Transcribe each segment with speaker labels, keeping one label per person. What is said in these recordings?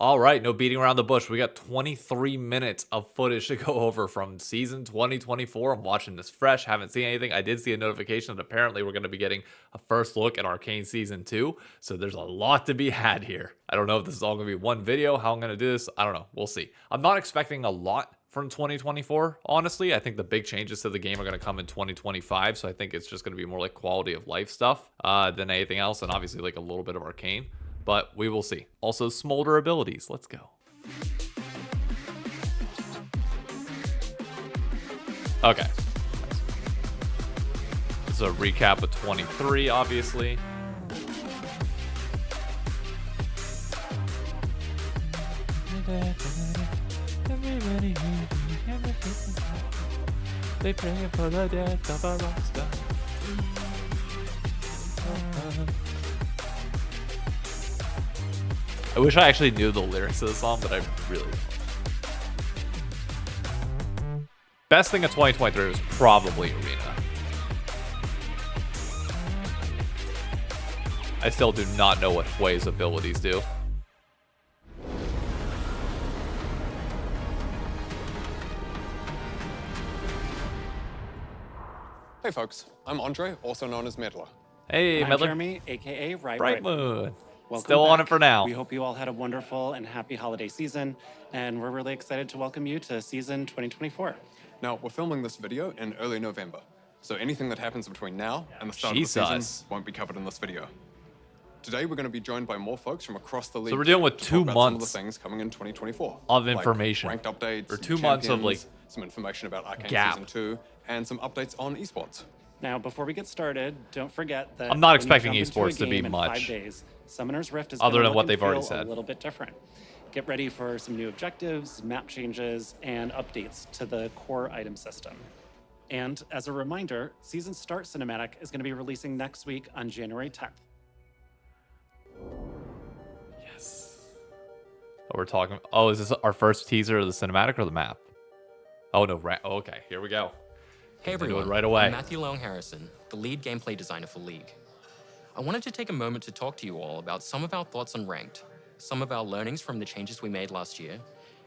Speaker 1: All right, no beating around the bush. We got 23 minutes of footage to go over from season 2024. I'm watching this fresh, haven't seen anything. I did see a notification that apparently we're going to be getting a first look at Arcane Season 2, so there's a lot to be had here. I don't know if this is all going to be one video, how I'm going to do this. I don't know. We'll see. I'm not expecting a lot from 2024, honestly. I think the big changes to the game are going to come in 2025, so I think it's just going to be more like quality of life stuff than anything else, and obviously like a little bit of Arcane. But we will see. Also, Smolder abilities. Let's go. Okay. This is a recap of 23, obviously. They pray for the death of a rock star. I wish I actually knew the lyrics of the song, but I really don't. Best thing of 2023 was probably Arena. I still do not know what Hui's abilities do.
Speaker 2: Hey folks, I'm Andre, also known as Meddler.
Speaker 1: Hey,
Speaker 3: I'm
Speaker 1: Meddler.
Speaker 3: Jeremy, aka
Speaker 1: Bright Moon.
Speaker 3: Welcome
Speaker 1: Still
Speaker 3: back.
Speaker 1: on it for now.
Speaker 3: We hope you all had a wonderful and happy holiday season, and we're really excited to welcome you to season 2024.
Speaker 2: Now, we're filming this video in early November, so anything that happens between now and the start
Speaker 1: Jesus.
Speaker 2: of the season won't be covered in this video. Today, we're going to be joined by more folks from across the league.
Speaker 1: So we're dealing with
Speaker 2: to
Speaker 1: 2
Speaker 2: talk about some of
Speaker 1: months
Speaker 2: the things coming in 2024
Speaker 1: of
Speaker 2: like
Speaker 1: information.
Speaker 2: ranked updates,
Speaker 1: Or
Speaker 2: some
Speaker 1: 2 months of,
Speaker 2: champions,
Speaker 1: like,
Speaker 2: some information about Arcane
Speaker 1: gap.
Speaker 2: Season 2, and some updates on Esports.
Speaker 3: Now, before we get started, don't forget that
Speaker 1: I'm not
Speaker 3: when you
Speaker 1: expecting
Speaker 3: jump into a
Speaker 1: Esports to be
Speaker 3: game in
Speaker 1: much
Speaker 3: 5 days, Summoner's Rift is
Speaker 1: other
Speaker 3: gonna
Speaker 1: than
Speaker 3: look
Speaker 1: what
Speaker 3: and
Speaker 1: they've already
Speaker 3: feel
Speaker 1: said.
Speaker 3: a little bit different. Get ready for some new objectives, map changes, and updates to the core item system. And as a reminder, Season Start Cinematic is going to be releasing next week on January 10th.
Speaker 1: Yes. Oh, we're talking. Oh, is this our first teaser of the cinematic or the map? Oh, no. Oh, okay, here we go.
Speaker 4: Hey
Speaker 1: Get into it
Speaker 4: everyone,
Speaker 1: right away.
Speaker 4: I'm Matthew Long Harrison, the lead gameplay designer for League. I wanted to take a moment to talk to you all about some of our thoughts on Ranked, some of our learnings from the changes we made last year,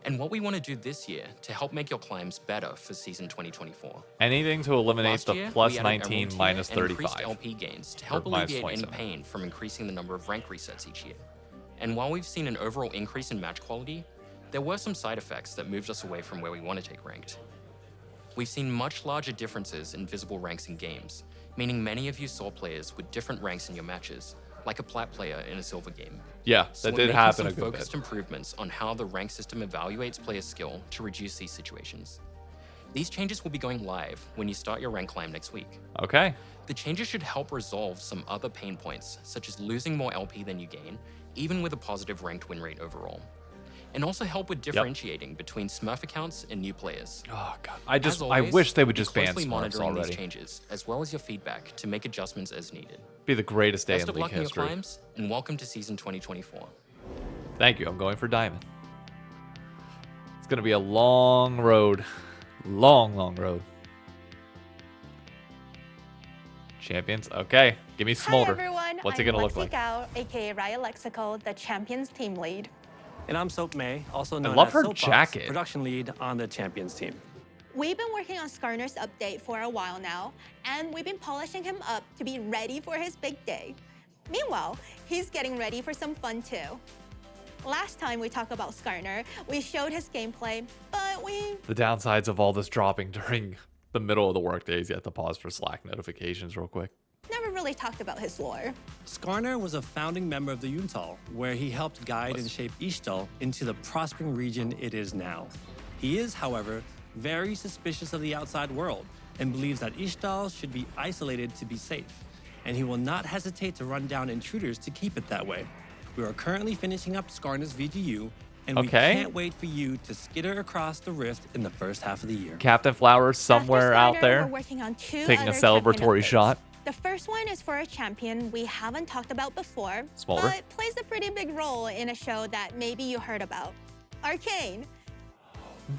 Speaker 4: and what we want to do this year to help make your climbs better for season 2024.
Speaker 1: Anything to eliminate
Speaker 4: Last
Speaker 1: the
Speaker 4: year,
Speaker 1: plus
Speaker 4: we added
Speaker 1: 19
Speaker 4: Emerald tier
Speaker 1: minus
Speaker 4: and increased
Speaker 1: 35.
Speaker 4: LP gains to help
Speaker 1: Or minus
Speaker 4: alleviate any
Speaker 1: 27.
Speaker 4: pain from increasing the number of rank resets each year. And while we've seen an overall increase in match quality, there were some side effects that moved us away from where we want to take Ranked. We've seen much larger differences in visible ranks in games, meaning many of you saw players with different ranks in your matches, like a plat player in a silver game.
Speaker 1: Yeah,
Speaker 4: So
Speaker 1: that
Speaker 4: we're
Speaker 1: did
Speaker 4: making
Speaker 1: happen
Speaker 4: some
Speaker 1: a good
Speaker 4: focused
Speaker 1: bit.
Speaker 4: improvements on how the rank system evaluates player skill to reduce these situations. These changes will be going live when you start your rank climb next week.
Speaker 1: Okay.
Speaker 4: The changes should help resolve some other pain points, such as losing more LP than you gain, even with a positive ranked win rate overall. And also help with differentiating between Smurf accounts and new players.
Speaker 1: Oh, God.
Speaker 4: As
Speaker 1: I
Speaker 4: always,
Speaker 1: wish they would
Speaker 4: we'll be
Speaker 1: just ban
Speaker 4: closely
Speaker 1: Smurfs
Speaker 4: monitoring
Speaker 1: already.
Speaker 4: these changes, as well as your feedback to make adjustments as needed.
Speaker 1: Be the greatest day
Speaker 4: Best
Speaker 1: in
Speaker 4: of
Speaker 1: league
Speaker 4: luck in your
Speaker 1: history.
Speaker 4: climbs, and welcome to season 2024.
Speaker 1: Thank you. I'm going for Diamond. It's going to be a long road. Long road. Champions. Okay. Give me Smolder.
Speaker 5: Hi everyone,
Speaker 1: What's it
Speaker 5: I'm
Speaker 1: going to look
Speaker 5: Lexi
Speaker 1: like?
Speaker 5: Gao, aka Raya Lexical, the Champions team lead.
Speaker 6: And I'm Soap May, also known
Speaker 1: love
Speaker 6: as
Speaker 1: her
Speaker 6: Soapbox,
Speaker 1: jacket.
Speaker 6: production lead on the Champions team.
Speaker 5: We've been working on Skarner's update for a while now, and we've been polishing him up to be ready for his big day. Meanwhile, he's getting ready for some fun too. Last time we talked about Skarner, we showed his gameplay, but we
Speaker 1: The downsides of all this dropping during the middle of the workdays. You have to pause for Slack notifications real quick.
Speaker 5: never really talked about his lore.
Speaker 6: Skarner was a founding member of the Yuntal, where he helped guide and shape Ishtal into the prospering region it is now. He is, however, very suspicious of the outside world and believes that Ishtal should be isolated to be safe, and he will not hesitate to run down intruders to keep it that way. We are currently finishing up Skarner's VGU, and we
Speaker 1: Okay.
Speaker 6: can't wait for you to skitter across the rift in the first half of the year.
Speaker 1: Captain Flowers somewhere
Speaker 5: After
Speaker 1: out
Speaker 5: Skarner,
Speaker 1: there.
Speaker 5: we're working on two
Speaker 1: taking a
Speaker 5: other champion
Speaker 1: celebratory
Speaker 5: updates.
Speaker 1: shot.
Speaker 5: The first one is for a champion we haven't talked about before,
Speaker 1: Smolder.
Speaker 5: but plays a pretty big role in a show that maybe you heard about. Arcane.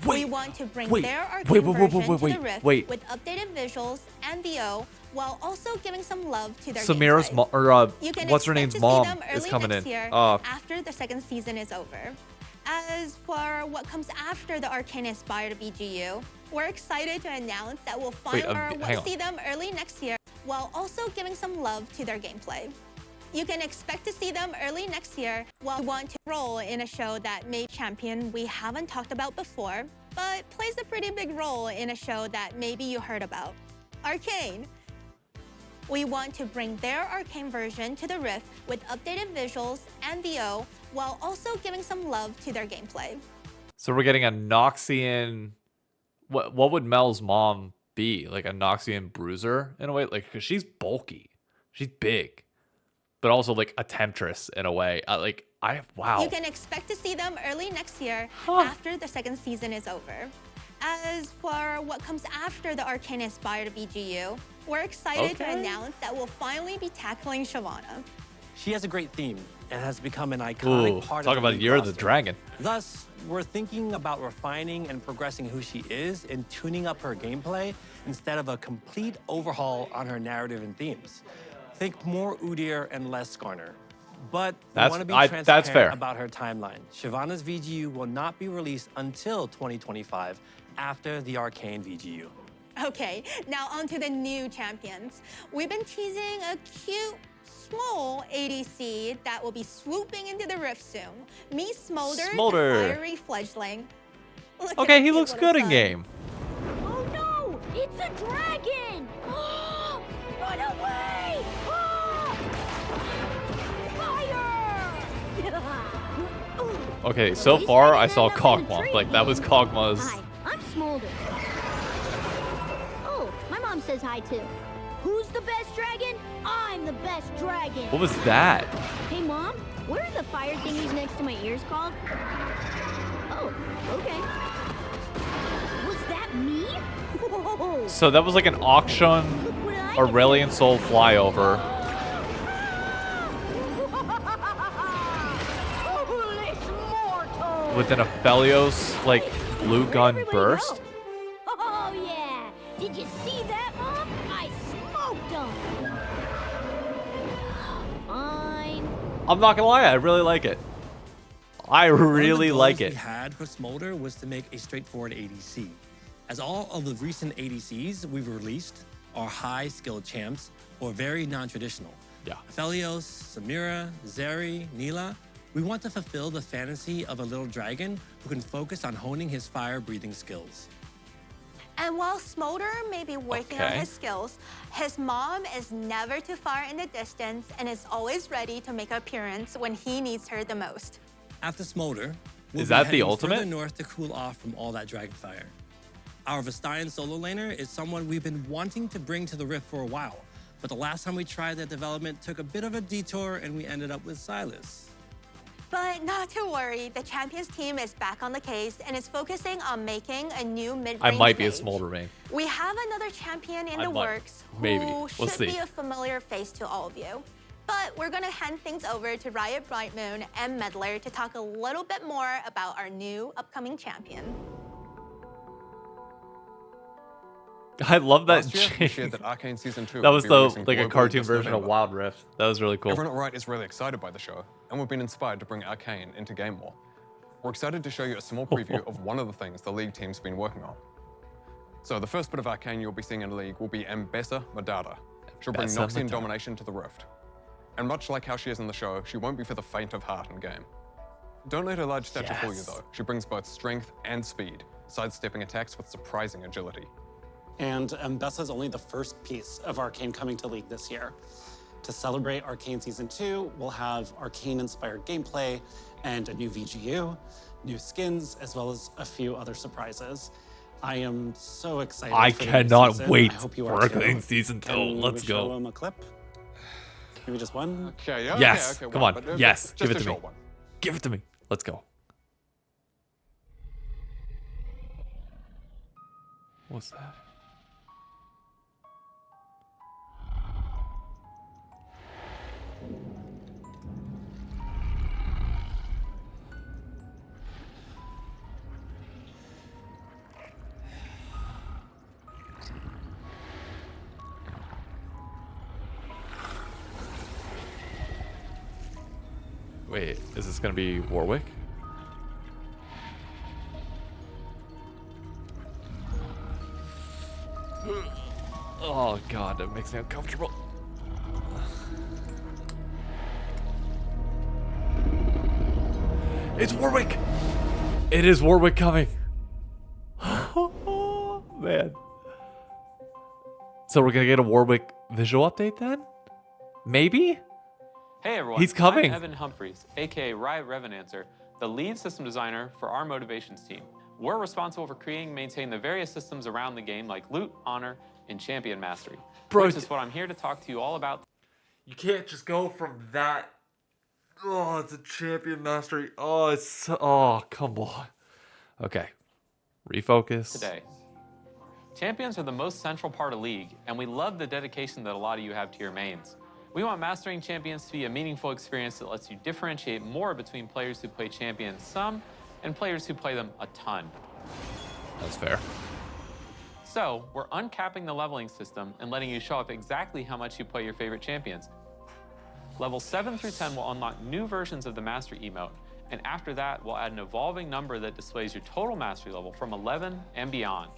Speaker 5: We want to bring their Arcane version to the Rift with updated visuals and VO, while also giving some love to their
Speaker 1: Samira's
Speaker 5: gameplay.
Speaker 1: mom, or
Speaker 5: You can
Speaker 1: what's her
Speaker 5: expect
Speaker 1: name's
Speaker 5: to see
Speaker 1: mom
Speaker 5: them
Speaker 1: is
Speaker 5: early
Speaker 1: coming
Speaker 5: next
Speaker 1: in.
Speaker 5: year after the second season is over. As for what comes after the Arcane-inspired VGU, we're excited to announce that we'll
Speaker 1: hang on.
Speaker 5: see them early next year, while also giving some love to their gameplay. You can expect to see them early next year while we want to roll in a show that may champion we haven't talked about before, but plays a pretty big role in a show that maybe you heard about. Arcane. We want to bring their Arcane version to the Rift with updated visuals and VO, while also giving some love to their gameplay.
Speaker 1: So we're getting a Noxian. What would Mel's mom be? Like a Noxian bruiser in a way? Like, because she's bulky. She's big. But also like a temptress in a way. Wow.
Speaker 5: You can expect to see them early next year after the second season is over. As for what comes after the Arcane-inspired VGU, we're excited to announce that we'll finally be tackling Shyvana.
Speaker 6: She has a great theme and has become an iconic part of
Speaker 1: Talk about
Speaker 6: league
Speaker 1: Year of the
Speaker 6: roster.
Speaker 1: Dragon.
Speaker 6: Thus, we're thinking about refining and progressing who she is and tuning up her gameplay instead of a complete overhaul on her narrative and themes. Think more Udyr and less Skarner. But we want to be
Speaker 1: that's
Speaker 6: transparent
Speaker 1: fair.
Speaker 6: about her timeline. Shyvana's VGU will not be released until 2025 after the Arcane VGU.
Speaker 5: Okay, now on to the new champions. We've been teasing a cute, small ADC that will be swooping into the Rift soon. Meet Smolder,
Speaker 1: Smolder.
Speaker 5: the fiery fledgling. Look at
Speaker 1: Okay,
Speaker 5: our
Speaker 1: he
Speaker 5: cute
Speaker 1: looks
Speaker 5: little
Speaker 1: good in
Speaker 5: son.
Speaker 1: game.
Speaker 7: Oh no! It's a dragon! Run away! Fire!
Speaker 1: Okay, so far I saw Kog'Maw. Like, that was Kog'Maw's.
Speaker 7: Hi, I'm Smolder. Oh, my mom says hi too. Who's the best dragon? I'm the best dragon.
Speaker 1: What was that?
Speaker 7: Hey mom, what are the fire thingies next to my ears called? Oh, okay. Was that me? Whoa.
Speaker 1: So that was like an auction
Speaker 7: What I can
Speaker 1: Aurelian Soul flyover.
Speaker 7: Foolish mortal!
Speaker 1: With an Aphelios, like, blue gun
Speaker 7: Everybody
Speaker 1: burst.
Speaker 7: go. Oh yeah! Did you see that, Mom? I smoked them. Fine.
Speaker 1: I'm not gonna lie, I really like it. I really like
Speaker 6: One
Speaker 1: it.
Speaker 6: of the goals we had for Smolder was to make a straightforward ADC. As all of the recent ADCs we've released are high-skilled champs or very non-traditional.
Speaker 1: Yeah.
Speaker 6: Aphelios, Samira, Zeri, Neela. We want to fulfill the fantasy of a little dragon who can focus on honing his fire-breathing skills.
Speaker 5: And while Smolder may be working on
Speaker 1: Okay.
Speaker 5: his skills, his mom is never too far in the distance and is always ready to make an appearance when he needs her the most.
Speaker 6: After Smolder, we'll
Speaker 1: Is
Speaker 6: be
Speaker 1: that the
Speaker 6: heading
Speaker 1: ultimate?
Speaker 6: further north to cool off from all that dragon fire. Our Vestayan solo laner is someone we've been wanting to bring to the Rift for a while, but the last time we tried that development took a bit of a detour and we ended up with Silas.
Speaker 5: But not to worry, the champions team is back on the case and is focusing on making a new mid-range
Speaker 1: I might be a
Speaker 5: mage.
Speaker 1: Smolder main.
Speaker 5: We have another champion in
Speaker 1: I
Speaker 5: the
Speaker 1: might.
Speaker 5: works
Speaker 1: Maybe.
Speaker 5: who
Speaker 1: We'll
Speaker 5: should
Speaker 1: see.
Speaker 5: be a familiar face to all of you. But we're gonna hand things over to Riot Brightmoon and Meddler to talk a little bit more about our new upcoming champion.
Speaker 1: I love that
Speaker 2: Last year, we
Speaker 1: change.
Speaker 2: shared that Arcane Season 2
Speaker 1: That
Speaker 2: would
Speaker 1: was
Speaker 2: be
Speaker 1: the
Speaker 2: releasing
Speaker 1: like a
Speaker 2: globally
Speaker 1: cartoon
Speaker 2: this
Speaker 1: version of
Speaker 2: November.
Speaker 1: Wild Rift. That was really cool.
Speaker 2: Everyone at Riot is really excited by the show, and we've been inspired to bring Arcane into game more. We're excited to show you a small preview of one of the things the League team's been working on. So the first bit of Arcane you'll be seeing in the League will be Ambessa Madara. She'll bring
Speaker 1: Ambessa
Speaker 2: Noxian
Speaker 1: Madara.
Speaker 2: domination to the Rift. And much like how she is in the show, she won't be for the faint of heart in game. Don't let her large stature fool you
Speaker 1: Yes.
Speaker 2: though. She brings both strength and speed, sidestepping attacks with surprising agility.
Speaker 3: And Ambessa is only the first piece of Arcane coming to League this year. To celebrate Arcane Season 2, we'll have Arcane-inspired gameplay and a new VGU, new skins, as well as a few other surprises. I am so excited
Speaker 1: I
Speaker 3: for the new
Speaker 1: cannot
Speaker 3: season.
Speaker 1: wait
Speaker 3: I hope you
Speaker 1: for
Speaker 3: are too.
Speaker 1: Arcane Season 2.
Speaker 3: Can
Speaker 1: Let's
Speaker 3: we show
Speaker 1: go.
Speaker 3: him a clip? Maybe just one?
Speaker 2: Okay, yeah,
Speaker 1: Yes,
Speaker 2: okay,
Speaker 1: come
Speaker 2: one,
Speaker 1: on.
Speaker 2: but,
Speaker 1: Yes,
Speaker 2: just
Speaker 1: give it
Speaker 2: a
Speaker 1: to me.
Speaker 2: short one.
Speaker 1: Give it to me. Let's go. What's that? Wait, is this gonna be Warwick? Oh god, that makes me uncomfortable. It's Warwick! It is Warwick coming. Oh, man. So we're gonna get a Warwick visual update then? Maybe?
Speaker 8: Hey everyone,
Speaker 1: He's coming.
Speaker 8: I'm Evan Humphreys, aka Riot Revenancer, the lead system designer for our motivations team. We're responsible for creating and maintaining the various systems around the game like loot, honor, and champion mastery.
Speaker 1: Bro,
Speaker 8: which is what I'm here to talk to you all about.
Speaker 1: You can't just go from that. Oh, it's a champion mastery. Oh, it's so, oh, come on. Okay. Refocus.
Speaker 8: Today. Champions are the most central part of League, and we love the dedication that a lot of you have to your mains. We want mastering champions to be a meaningful experience that lets you differentiate more between players who play champions some and players who play them a ton.
Speaker 1: That's fair.
Speaker 8: So, we're uncapping the leveling system and letting you show off exactly how much you play your favorite champions. Levels 7 through 10 will unlock new versions of the Mastery emote, and after that, we'll add an evolving number that displays your total Mastery level from 11 and beyond.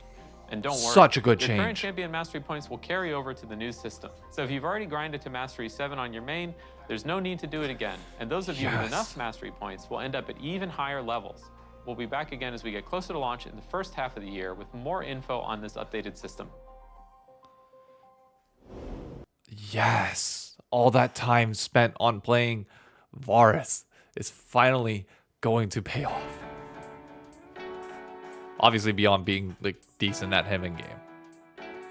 Speaker 8: And don't worry,
Speaker 1: Such a good
Speaker 8: your current
Speaker 1: change.
Speaker 8: champion Mastery points will carry over to the new system. So if you've already grinded to Mastery 7 on your main, there's no need to do it again. And those of you with enough Mastery points will end up at even higher levels. We'll be back again as we get closer to launch in the first half of the year with more info on this updated system.
Speaker 1: Yes. All that time spent on playing Varus is finally going to pay off. Obviously beyond being like decent at him in game.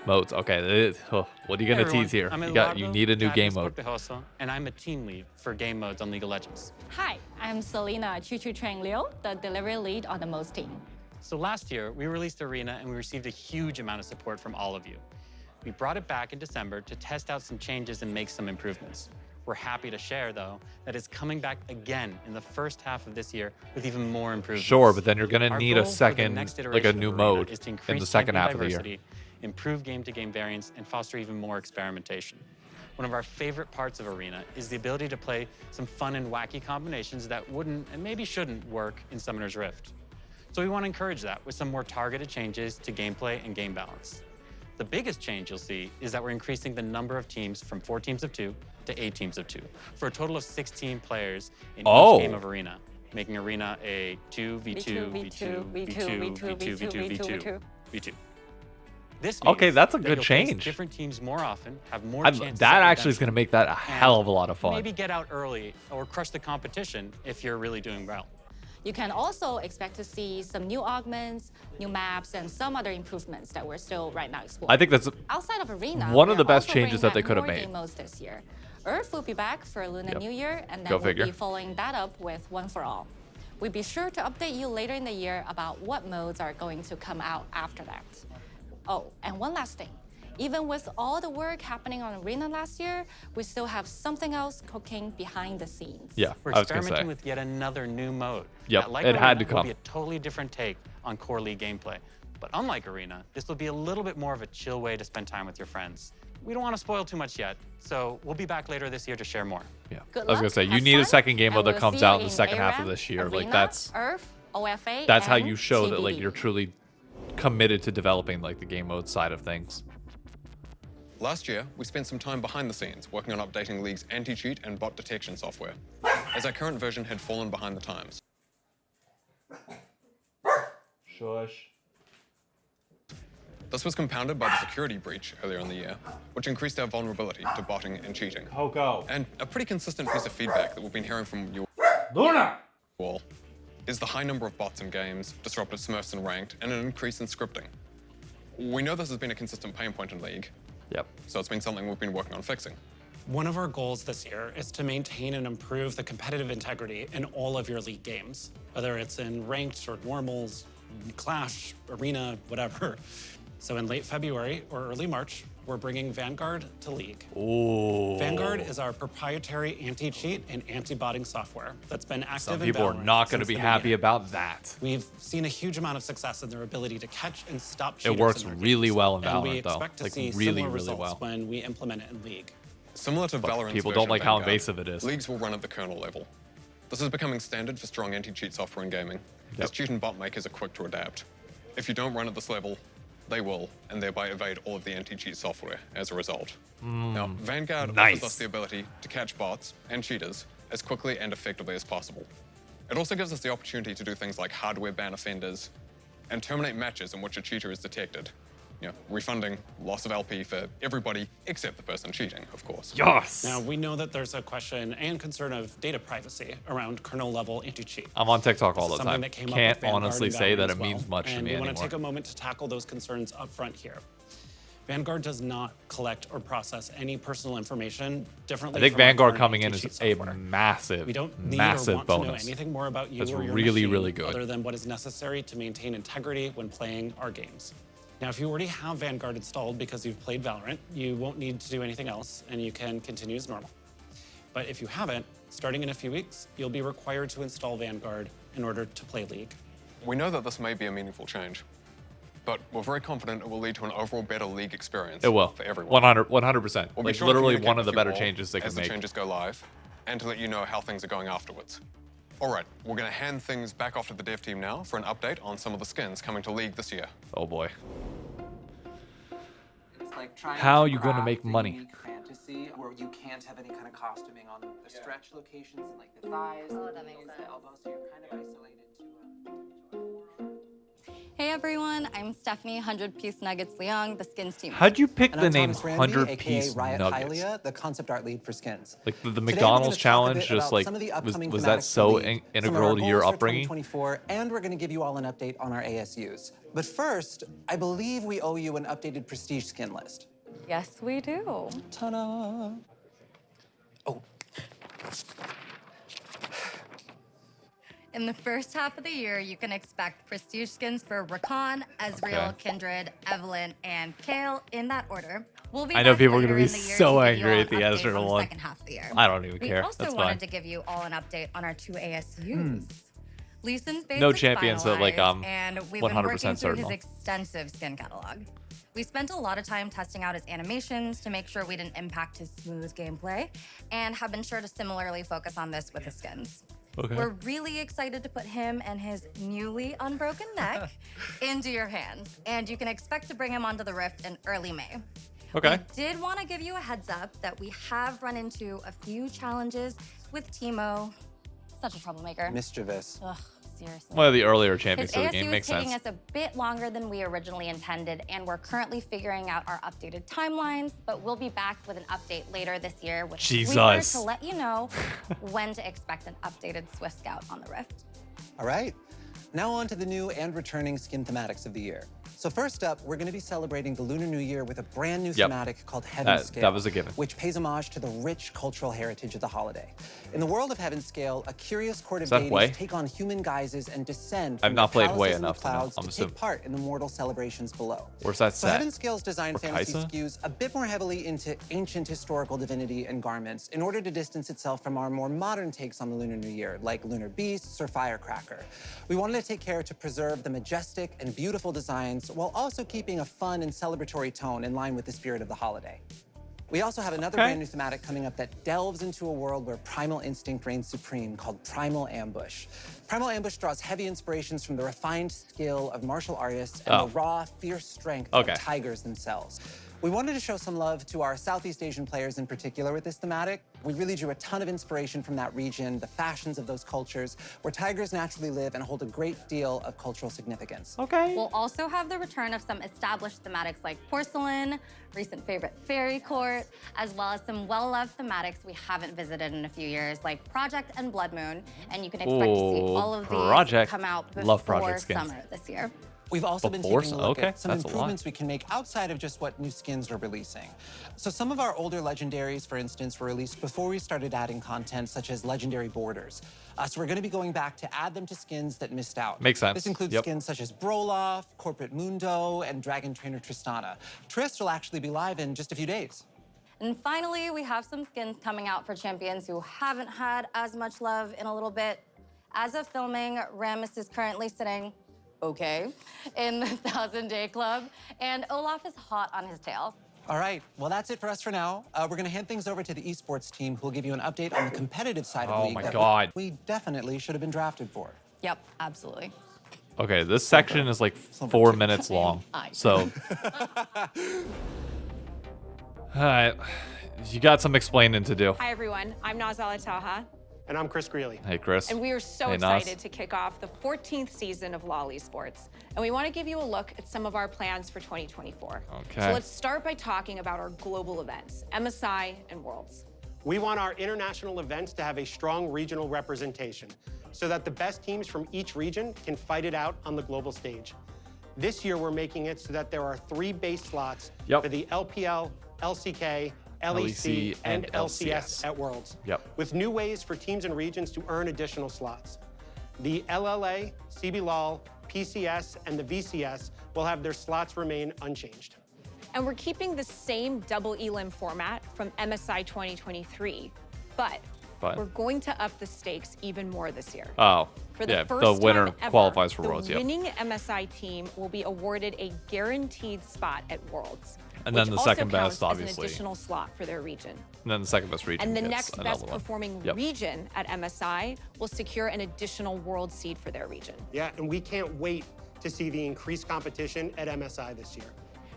Speaker 1: Modes, okay. What are you gonna tease here? You need a new game mode.
Speaker 3: And I'm a team lead for game modes on League of Legends.
Speaker 9: Hi, I'm Selena Choo Chang Liu, the delivery lead on the modes team.
Speaker 3: So last year, we released Arena and we received a huge amount of support from all of you. We brought it back in December to test out some changes and make some improvements. We're happy to share, though, that it's coming back again in the first half of this year with even more improvements.
Speaker 1: Sure, but then you're gonna
Speaker 3: Our
Speaker 1: need a
Speaker 3: goal for the
Speaker 1: second,
Speaker 3: next
Speaker 1: like a
Speaker 3: iteration
Speaker 1: new
Speaker 3: of Arena
Speaker 1: mode
Speaker 3: is to
Speaker 1: in
Speaker 3: increase
Speaker 1: the second
Speaker 3: champion
Speaker 1: half of the year.
Speaker 3: diversity, improve game-to-game variance, and foster even more experimentation. One of our favorite parts of Arena is the ability to play some fun and wacky combinations that wouldn't and maybe shouldn't work in Summoner's Rift. So we want to encourage that with some more targeted changes to gameplay and game balance. The biggest change you'll see is that we're increasing the number of teams from 4 teams of 2 to 8 teams of 2, for a total of 16 players in each game of Arena, making Arena a 2v2, v2, v2, v2, v2, v2, v2. This means
Speaker 1: Okay, that's a
Speaker 3: that
Speaker 1: good
Speaker 3: you'll face
Speaker 1: chances.
Speaker 3: Different teams more often, have more chances
Speaker 1: That
Speaker 3: at
Speaker 1: actually is
Speaker 3: redemption,
Speaker 1: gonna make that a hell of a lot of fun.
Speaker 3: maybe get out early or crush the competition if you're really doing well.
Speaker 9: You can also expect to see some new augments, new maps, and some other improvements that we're still right now exploring.
Speaker 1: I think that's
Speaker 9: Outside of Arena,
Speaker 1: one of the
Speaker 9: we're
Speaker 1: best
Speaker 9: also
Speaker 1: changes
Speaker 9: bringing
Speaker 1: that they
Speaker 9: back
Speaker 1: could have
Speaker 9: more
Speaker 1: made.
Speaker 9: game modes this year. Earth will be back for Lunar
Speaker 1: Yep.
Speaker 9: New Year, and then
Speaker 1: Go
Speaker 9: we'll
Speaker 1: figure.
Speaker 9: be following that up with One for All. We'll be sure to update you later in the year about what modes are going to come out after that. Oh, and one last thing. Even with all the work happening on Arena last year, we still have something else cooking behind the scenes.
Speaker 1: Yeah,
Speaker 3: We're
Speaker 1: I was gonna
Speaker 3: experimenting
Speaker 1: say.
Speaker 3: with yet another new mode.
Speaker 1: Yep,
Speaker 3: that, like
Speaker 1: it had
Speaker 3: Arena,
Speaker 1: to
Speaker 3: will
Speaker 1: come.
Speaker 3: be a totally different take on core League gameplay. But unlike Arena, this will be a little bit more of a chill way to spend time with your friends. We don't want to spoil too much yet, so we'll be back later this year to share more.
Speaker 1: Yeah,
Speaker 9: Good
Speaker 1: I was gonna
Speaker 9: luck,
Speaker 1: say you
Speaker 9: have
Speaker 1: need a
Speaker 9: fun,
Speaker 1: second game
Speaker 9: and
Speaker 1: mode that
Speaker 9: we'll
Speaker 1: comes
Speaker 9: see you
Speaker 1: out in the
Speaker 9: in
Speaker 1: second half of
Speaker 9: ARAM,
Speaker 1: this year.
Speaker 9: Arena,
Speaker 1: Like that's
Speaker 9: Earth, OFA,
Speaker 1: how
Speaker 9: and
Speaker 1: you show that like
Speaker 9: TBD.
Speaker 1: you're truly committed to developing like the game mode side of things.
Speaker 2: Last year, we spent some time behind the scenes working on updating League's anti-cheat and bot detection software, as our current version had fallen behind the times.
Speaker 1: Shush.
Speaker 2: This was compounded by the security breach earlier in the year, which increased our vulnerability to botting and cheating.
Speaker 1: Coco.
Speaker 2: And a pretty consistent piece of feedback that we've been hearing from you
Speaker 1: Luna.
Speaker 2: all is the high number of bots in games, disrupted smurfs in ranked, and an increase in scripting. We know this has been a consistent pain point in League,
Speaker 1: Yep.
Speaker 2: so it's been something we've been working on fixing.
Speaker 10: One of our goals this year is to maintain and improve the competitive integrity in all of your League games, whether it's in ranked or normals, Clash, Arena, whatever. So in late February or early March, we're bringing Vanguard to League.
Speaker 1: Ooh.
Speaker 10: Vanguard is our proprietary anti-cheat and anti-botting software that's been active
Speaker 1: Some
Speaker 10: in
Speaker 1: people are
Speaker 10: Valorant
Speaker 1: not going to
Speaker 10: since
Speaker 1: be
Speaker 10: the
Speaker 1: happy
Speaker 10: beginning.
Speaker 1: about that.
Speaker 10: We've seen a huge amount of success in their ability to catch and stop
Speaker 1: It
Speaker 10: cheaters
Speaker 1: works
Speaker 10: in our
Speaker 1: really
Speaker 10: games.
Speaker 1: well in
Speaker 10: And we
Speaker 1: Valorant, though.
Speaker 10: expect to
Speaker 1: Like,
Speaker 10: see
Speaker 1: really,
Speaker 10: similar
Speaker 1: really
Speaker 10: results
Speaker 1: well.
Speaker 10: when we implement it in League.
Speaker 2: Similar to
Speaker 1: But
Speaker 2: Valorant's
Speaker 1: people
Speaker 2: version
Speaker 1: don't like
Speaker 2: of
Speaker 1: how
Speaker 2: Vanguard,
Speaker 1: invasive it is.
Speaker 2: Leagues will run at the kernel level. This is becoming standard for strong anti-cheat software in gaming,
Speaker 1: Yep.
Speaker 2: as cheat and bot makers are quick to adapt. If you don't run at this level, they will, and thereby evade all of the anti-cheat software as a result. Now, Vanguard
Speaker 1: nice.
Speaker 2: offers us the ability to catch bots and cheaters as quickly and effectively as possible. It also gives us the opportunity to do things like hardware ban offenders and terminate matches in which a cheater is detected. Refunding loss of LP for everybody except the person cheating, of course.
Speaker 1: Yes.
Speaker 10: Now, we know that there's a question and concern of data privacy around kernel-level anti-cheat.
Speaker 1: I'm on TikTok all
Speaker 10: This
Speaker 1: the
Speaker 10: is
Speaker 1: time.
Speaker 10: something that came up
Speaker 1: Can't
Speaker 10: with Vanguard
Speaker 1: honestly
Speaker 10: and
Speaker 1: say that
Speaker 10: Valorant
Speaker 1: it
Speaker 10: as well,
Speaker 1: means much to
Speaker 10: and
Speaker 1: me
Speaker 10: we want
Speaker 1: anymore.
Speaker 10: to take a moment to tackle those concerns up front here. Vanguard does not collect or process any personal information differently.
Speaker 1: I think
Speaker 10: from our
Speaker 1: Vanguard
Speaker 10: current
Speaker 1: coming in
Speaker 10: anti-cheat
Speaker 1: is a
Speaker 10: software.
Speaker 1: massive,
Speaker 10: We don't need
Speaker 1: massive
Speaker 10: or want
Speaker 1: bonus.
Speaker 10: to know anything more about you
Speaker 1: That's
Speaker 10: or your
Speaker 1: really,
Speaker 10: machine
Speaker 1: really good.
Speaker 10: other than what is necessary to maintain integrity when playing our games. Now, if you already have Vanguard installed because you've played Valorant, you won't need to do anything else and you can continue as normal. But if you haven't, starting in a few weeks, you'll be required to install Vanguard in order to play League.
Speaker 2: We know that this may be a meaningful change, but we're very confident it will lead to an overall better League experience
Speaker 1: It will.
Speaker 2: for everyone.
Speaker 1: 100%.
Speaker 2: We'll be
Speaker 1: Like
Speaker 2: sure to
Speaker 1: literally
Speaker 2: communicate
Speaker 1: one of
Speaker 2: with
Speaker 1: the
Speaker 2: you
Speaker 1: better
Speaker 2: all
Speaker 1: changes they
Speaker 2: as
Speaker 1: can
Speaker 2: the
Speaker 1: make.
Speaker 2: changes go live, and to let you know how things are going afterwards. All right, we're going to hand things back off to the dev team now for an update on some of the skins coming to League this year.
Speaker 1: Oh boy.
Speaker 11: It's like trying
Speaker 1: How
Speaker 11: to
Speaker 1: you gonna
Speaker 11: craft
Speaker 1: make
Speaker 11: a
Speaker 1: money?
Speaker 11: unique fantasy where you can't have any kind of costuming on the stretch locations and like the thighs, the knees, the elbows, so you're kind of isolated to.
Speaker 9: Hey everyone, I'm Stephanie 100-Piece Nuggets Leong, the Skins team.
Speaker 1: How'd you pick
Speaker 12: And
Speaker 1: the
Speaker 12: I'm
Speaker 1: name
Speaker 12: Thomas Ranby,
Speaker 1: 100-Piece
Speaker 12: aka Riot
Speaker 1: Nuggets?
Speaker 12: Hylia, the concept art lead for Skins.
Speaker 1: Like the
Speaker 12: Today we're
Speaker 1: McDonald's
Speaker 12: gonna talk a
Speaker 1: challenge,
Speaker 12: bit
Speaker 1: just
Speaker 12: about
Speaker 1: like
Speaker 12: some of the upcoming
Speaker 1: was that
Speaker 12: thematics
Speaker 1: so
Speaker 12: for League, some of our
Speaker 1: integral to your
Speaker 12: goals for
Speaker 1: upbringing?
Speaker 12: 2024, and we're going to give you all an update on our ASUs. But first, I believe we owe you an updated prestige skin list.
Speaker 9: Yes, we do.
Speaker 12: Ta-da! Oh,
Speaker 9: In the first half of the year, you can expect prestige skins for Rakan, Ezreal,
Speaker 1: Okay.
Speaker 9: Kindred, Evelynn, and Kale in that order. We'll be
Speaker 1: I know
Speaker 9: back
Speaker 1: people are
Speaker 9: later
Speaker 1: gonna be
Speaker 9: in the year
Speaker 1: so
Speaker 9: to give you
Speaker 1: angry
Speaker 9: all
Speaker 1: at the
Speaker 9: an update
Speaker 1: Ezreal
Speaker 9: on the
Speaker 1: one.
Speaker 9: second half of the year.
Speaker 1: I don't even
Speaker 9: We
Speaker 1: care.
Speaker 9: also
Speaker 1: That's
Speaker 9: wanted
Speaker 1: fine.
Speaker 9: to give you all an update on our two ASUs. Lee Sin's base
Speaker 1: No
Speaker 9: is
Speaker 1: champions that, like,
Speaker 9: finalized, and we've been
Speaker 1: 100%
Speaker 9: working through
Speaker 1: certain
Speaker 9: his
Speaker 1: on.
Speaker 9: extensive skin catalog. We spent a lot of time testing out his animations to make sure we didn't impact his smooth gameplay, and have been sure to similarly focus on this with his skins.
Speaker 1: Okay.
Speaker 9: We're really excited to put him and his newly unbroken neck into your hands, and you can expect to bring him onto the Rift in early May.
Speaker 1: Okay.
Speaker 9: We did want to give you a heads up that we have run into a few challenges with Teemo. Such a troublemaker.
Speaker 12: mischievous.
Speaker 9: Ugh, seriously.
Speaker 1: One of the earlier
Speaker 9: His
Speaker 1: champions of the
Speaker 9: ASU
Speaker 1: game
Speaker 9: is
Speaker 1: makes
Speaker 9: taking
Speaker 1: sense.
Speaker 9: us a bit longer than we originally intended, and we're currently figuring out our updated timelines, but we'll be back with an update later this year with
Speaker 1: Jesus.
Speaker 9: Sweeper to let you know when to expect an updated Swift Scout on the Rift.
Speaker 12: All right. Now on to the new and returning skin thematics of the year. So first up, we're going to be celebrating the Lunar New Year with a brand new
Speaker 1: Yep.
Speaker 12: thematic called Heaven Scale.
Speaker 1: That was a given.
Speaker 12: Which pays homage to the rich cultural heritage of the holiday. In the world of Heaven Scale, a curious court of
Speaker 1: Is that
Speaker 12: deities
Speaker 1: Hwei?
Speaker 12: take on human guises and descend
Speaker 1: I've
Speaker 12: from
Speaker 1: not
Speaker 12: their
Speaker 1: played Hwei
Speaker 12: palaces in the
Speaker 1: enough to know.
Speaker 12: clouds
Speaker 1: I'm
Speaker 12: to
Speaker 1: assuming.
Speaker 12: take part in the mortal celebrations below.
Speaker 1: Where's that
Speaker 12: So
Speaker 1: set?
Speaker 12: Heaven Scale's design
Speaker 1: For
Speaker 12: fantasy
Speaker 1: Kaisa?
Speaker 12: skews a bit more heavily into ancient historical divinity and garments in order to distance itself from our more modern takes on the Lunar New Year, like lunar beasts or firecracker. We wanted to take care to preserve the majestic and beautiful designs while also keeping a fun and celebratory tone in line with the spirit of the holiday. We also have another
Speaker 1: Okay.
Speaker 12: brand new thematic coming up that delves into a world where primal instinct reigns supreme, called Primal Ambush. Primal Ambush draws heavy inspirations from the refined skill of martial artists and
Speaker 1: Oh.
Speaker 12: the raw, fierce strength
Speaker 1: Okay.
Speaker 12: of tigers themselves. We wanted to show some love to our Southeast Asian players in particular with this thematic. We really drew a ton of inspiration from that region, the fashions of those cultures, where tigers naturally live and hold a great deal of cultural significance.
Speaker 1: Okay.
Speaker 9: We'll also have the return of some established thematics like porcelain, recent favorite fairy court, as well as some well-loved thematics we haven't visited in a few years, like Project and Blood Moon. And you can expect to see
Speaker 1: Ooh,
Speaker 9: all of these
Speaker 1: Project.
Speaker 9: come out
Speaker 1: Love
Speaker 9: before
Speaker 1: Project skins.
Speaker 9: summer this year.
Speaker 12: We've also
Speaker 1: Before
Speaker 12: been taking a
Speaker 1: some-
Speaker 12: look
Speaker 1: okay,
Speaker 12: at some
Speaker 1: that's a lot.
Speaker 12: improvements we can make outside of just what new skins we're releasing. So some of our older legendaries, for instance, were released before we started adding content such as legendary borders. So we're going to be going back to add them to skins that missed out.
Speaker 1: Makes sense.
Speaker 12: This includes
Speaker 1: Yep.
Speaker 12: skins such as Broloff, Corporate Mundo, and Dragon Trainer Tristana. Trist will actually be live in just a few days.
Speaker 9: And finally, we have some skins coming out for champions who haven't had as much love in a little bit. As of filming, Rammus is currently sitting, okay, in the 1000-Day Club, and Olaf is hot on his tail.
Speaker 12: All right, well, that's it for us for now. We're going to hand things over to the Esports team, who will give you an update on the competitive side of
Speaker 1: Oh
Speaker 12: League
Speaker 1: my
Speaker 12: that
Speaker 1: God.
Speaker 12: we definitely should have been drafted for.
Speaker 9: Yep, absolutely.
Speaker 1: Okay, this section is like 4 minutes long. So, alright, you got some explaining to do.
Speaker 13: Hi everyone, I'm Nazala Taha.
Speaker 14: And I'm Chris Greeley.
Speaker 1: Hey, Chris.
Speaker 13: And we are so
Speaker 1: Hey, Naz.
Speaker 13: excited to kick off the 14th season of LOL Esports. And we want to give you a look at some of our plans for 2024.
Speaker 1: Okay.
Speaker 13: So let's start by talking about our global events, MSI and Worlds.
Speaker 14: We want our international events to have a strong regional representation so that the best teams from each region can fight it out on the global stage. This year, we're making it so that there are 3 base slots for the LPL, LCK, LEC, and LCS at Worlds, with new ways for teams and regions to earn additional slots. The LLA, CBLOL, PCS, and the VCS will have their slots remain unchanged.
Speaker 13: And we're keeping the same double elim format from MSI 2023, but we're going to up the stakes even more this year.
Speaker 1: Oh,
Speaker 13: For the
Speaker 1: yeah,
Speaker 13: first
Speaker 1: the winner
Speaker 13: time ever,
Speaker 1: qualifies for
Speaker 13: the
Speaker 1: Worlds, yep.
Speaker 13: winning MSI team will be awarded a guaranteed spot at Worlds.
Speaker 1: And then
Speaker 13: which
Speaker 1: the
Speaker 13: also
Speaker 1: second best,
Speaker 13: counts as
Speaker 1: obviously.
Speaker 13: an additional slot for their region.
Speaker 1: And then the second best region
Speaker 13: And the
Speaker 1: gets
Speaker 13: next
Speaker 1: another
Speaker 13: best
Speaker 1: one.
Speaker 13: performing
Speaker 1: Yep.
Speaker 13: region at MSI will secure an additional world seed for their region.
Speaker 14: Yeah, and we can't wait to see the increased competition at MSI this year.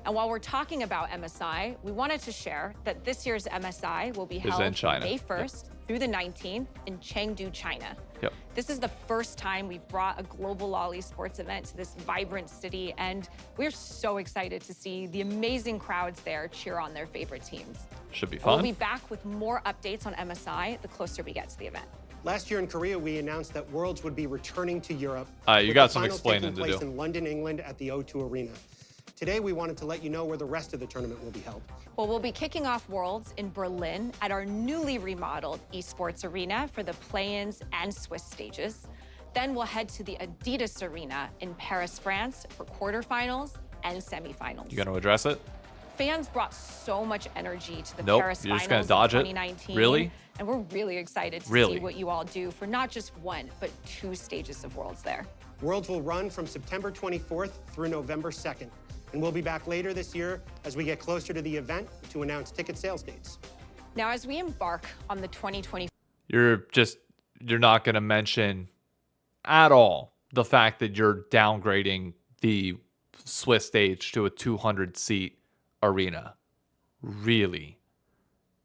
Speaker 13: And while we're talking about MSI, we wanted to share that this year's MSI will be
Speaker 1: Is
Speaker 13: held
Speaker 1: in China.
Speaker 13: May 1st through the 19th in Chengdu, China.
Speaker 1: Yep.
Speaker 13: This is the first time we've brought a global LOL Esports event to this vibrant city, and we're so excited to see the amazing crowds there cheer on their favorite teams.
Speaker 1: Should be
Speaker 13: And We'll
Speaker 1: fun.
Speaker 13: be back with more updates on MSI the closer we get to the event.
Speaker 14: Last year in Korea, we announced that Worlds would be returning to Europe.
Speaker 1: You
Speaker 14: with
Speaker 1: got
Speaker 14: the
Speaker 1: some
Speaker 14: finals
Speaker 1: explaining
Speaker 14: taking
Speaker 1: to
Speaker 14: place
Speaker 1: do.
Speaker 14: in London, England at the O2 Arena. Today, we wanted to let you know where the rest of the tournament will be held.
Speaker 13: Well, we'll be kicking off Worlds in Berlin at our newly remodeled Esports Arena for the play-ins and Swiss stages. Then we'll head to the Adidas Arena in Paris, France for quarterfinals and semifinals.
Speaker 1: You gonna address it?
Speaker 13: Fans brought so much energy to the
Speaker 1: Nope,
Speaker 13: Paris
Speaker 1: you're just
Speaker 13: finals
Speaker 1: gonna dodge
Speaker 13: in
Speaker 1: it?
Speaker 13: 2019.
Speaker 1: Really?
Speaker 13: And we're really excited to
Speaker 1: Really?
Speaker 13: see what you all do for not just 1, but 2 stages of Worlds there.
Speaker 14: Worlds will run from September 24th through November 2nd. And we'll be back later this year as we get closer to the event to announce ticket sales dates.
Speaker 13: Now, as we embark on the 2024
Speaker 1: You're not gonna mention at all the fact that you're downgrading the Swiss stage to a 200-seat arena. Really?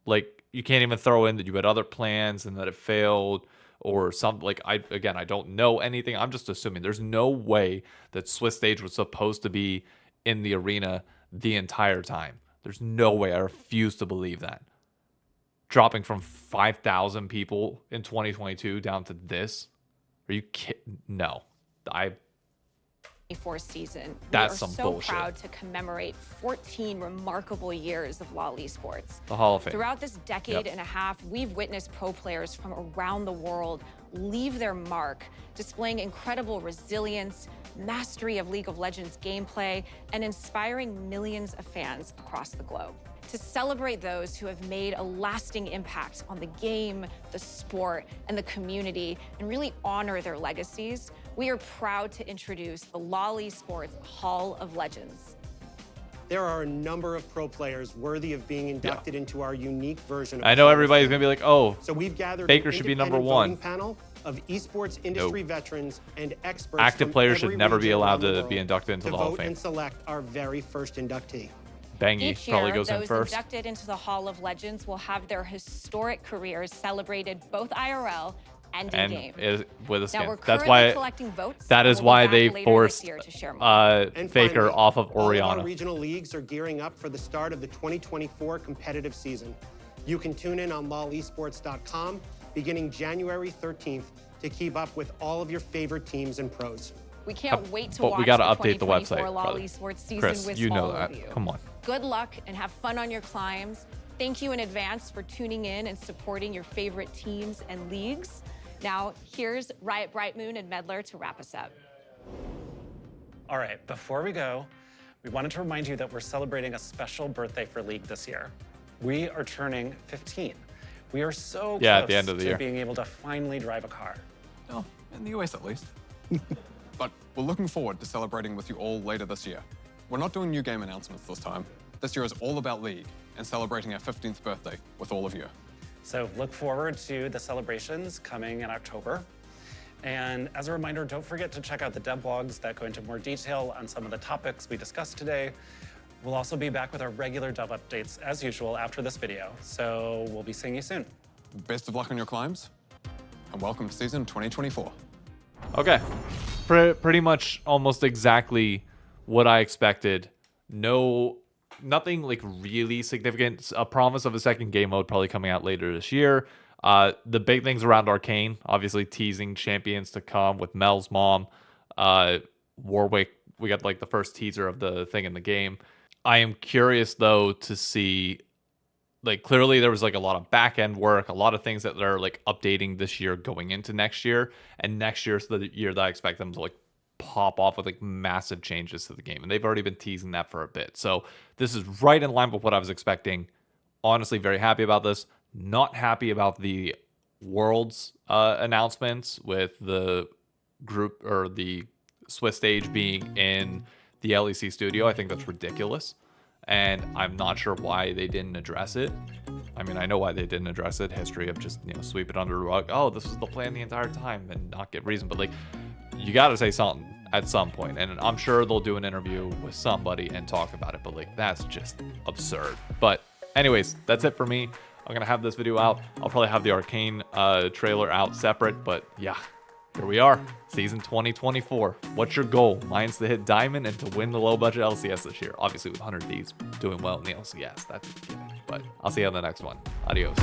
Speaker 1: Like, you can't even throw in that you had other plans and that it failed or something. Like, I don't know anything. I'm just assuming there's no way that Swiss stage was supposed to be in the arena the entire time. There's no way. I refuse to believe that. Dropping from 5,000 people in 2022 down to this? Are you kidding? No.
Speaker 13: 2024 season.
Speaker 1: That's
Speaker 13: we are
Speaker 1: some
Speaker 13: so
Speaker 1: bullshit.
Speaker 13: proud to commemorate 14 remarkable years of LOL Esports.
Speaker 1: The Hall of Fame.
Speaker 13: Throughout this decade and a half, we've witnessed pro players from around the world leave their mark, displaying incredible resilience, mastery of League of Legends gameplay, and inspiring millions of fans across the globe. To celebrate those who have made a lasting impact on the game, the sport, and the community, and really honor their legacies, we are proud to introduce the LOL Esports Hall of Legends.
Speaker 14: There are a number of pro players worthy of being inducted into our unique version of
Speaker 1: I know everybody's going to be like, oh,
Speaker 14: So we've gathered
Speaker 1: Baker
Speaker 14: an
Speaker 1: should be number
Speaker 14: independent
Speaker 1: 1.
Speaker 14: voting panel of esports industry veterans and experts.
Speaker 1: Active
Speaker 14: from
Speaker 1: players should
Speaker 14: every
Speaker 1: never be
Speaker 14: region
Speaker 1: allowed
Speaker 14: around the
Speaker 1: to be
Speaker 14: world
Speaker 1: inducted into
Speaker 14: to
Speaker 1: the Hall of
Speaker 14: vote
Speaker 1: Fame.
Speaker 14: and select our very first inductee.
Speaker 1: Bangy
Speaker 13: Each
Speaker 1: probably
Speaker 13: year,
Speaker 1: goes in
Speaker 13: those
Speaker 1: first.
Speaker 13: inducted into the Hall of Legends will have their historic careers celebrated both IRL and
Speaker 1: And
Speaker 13: in-game.
Speaker 1: with a
Speaker 13: Now,
Speaker 1: skin.
Speaker 13: we're
Speaker 1: That's
Speaker 13: currently
Speaker 1: why.
Speaker 13: collecting votes,
Speaker 1: That
Speaker 13: and
Speaker 1: is
Speaker 13: we'll be
Speaker 1: why
Speaker 13: back
Speaker 1: they
Speaker 13: later this
Speaker 1: forced
Speaker 13: year to share more.
Speaker 14: And
Speaker 1: Faker
Speaker 14: finally,
Speaker 1: off of
Speaker 14: all of our
Speaker 1: Orianna.
Speaker 14: regional leagues are gearing up for the start of the 2024 competitive season. You can tune in on lolesports.com beginning January 13th to keep up with all of your favorite teams and pros.
Speaker 13: We can't wait to
Speaker 1: But
Speaker 13: watch
Speaker 1: we gotta
Speaker 13: the
Speaker 1: update the
Speaker 13: 2024
Speaker 1: website,
Speaker 13: LOL
Speaker 1: brother.
Speaker 13: Esports season
Speaker 1: Chris,
Speaker 13: with
Speaker 1: you know
Speaker 13: all
Speaker 1: that.
Speaker 13: of you.
Speaker 1: Come on.
Speaker 13: Good luck and have fun on your climbs. Thank you in advance for tuning in and supporting your favorite teams and leagues. Now, here's Riot Brightmoon and Medler to wrap us up.
Speaker 10: All right, before we go, we wanted to remind you that we're celebrating a special birthday for League this year. We are turning 15. We are so close
Speaker 1: at the end of the
Speaker 10: to
Speaker 1: year.
Speaker 10: being able to finally drive a car.
Speaker 2: Oh, in the US at least. But we're looking forward to celebrating with you all later this year. We're not doing new game announcements this time. This year is all about League and celebrating our 15th birthday with all of you.
Speaker 10: So look forward to the celebrations coming in October.
Speaker 3: And as a reminder, don't forget to check out the dev blogs that go into more detail on some of the topics we discussed today. We'll also be back with our regular dev updates as usual after this video, so we'll be seeing you soon.
Speaker 2: Best of luck on your climbs, and welcome to season 2024.
Speaker 1: Okay, pretty much almost exactly what I expected. Nothing like really significant. A promise of a second game mode probably coming out later this year. The big things around Arcane, obviously teasing champions to come with Mel's mom. Warwick, we got like the first teaser of the thing in the game. I am curious though to see, like, clearly there was like a lot of back end work, a lot of things that they're like updating this year going into next year, and next year's the year that I expect them to like pop off with like massive changes to the game, and they've already been teasing that for a bit. So this is right in line with what I was expecting. Honestly, very happy about this. Not happy about the Worlds announcements with the group or the Swiss stage being in the LEC studio. I think that's ridiculous, and I'm not sure why they didn't address it. I mean, I know why they didn't address it. History of just, sweep it under the rug. Oh, this was the plan the entire time, and not get reason. But like, you got to say something at some point, and I'm sure they'll do an interview with somebody and talk about it. But like, that's just absurd. But anyways, that's it for me. I'm gonna have this video out. I'll probably have the Arcane trailer out separate. But yeah, here we are, season 2024. What's your goal? Mine's to hit Diamond and to win the low budget LCS this year. Obviously with 100 Thieves doing well in the LCS, that's a given. But I'll see you on the next one. Adios.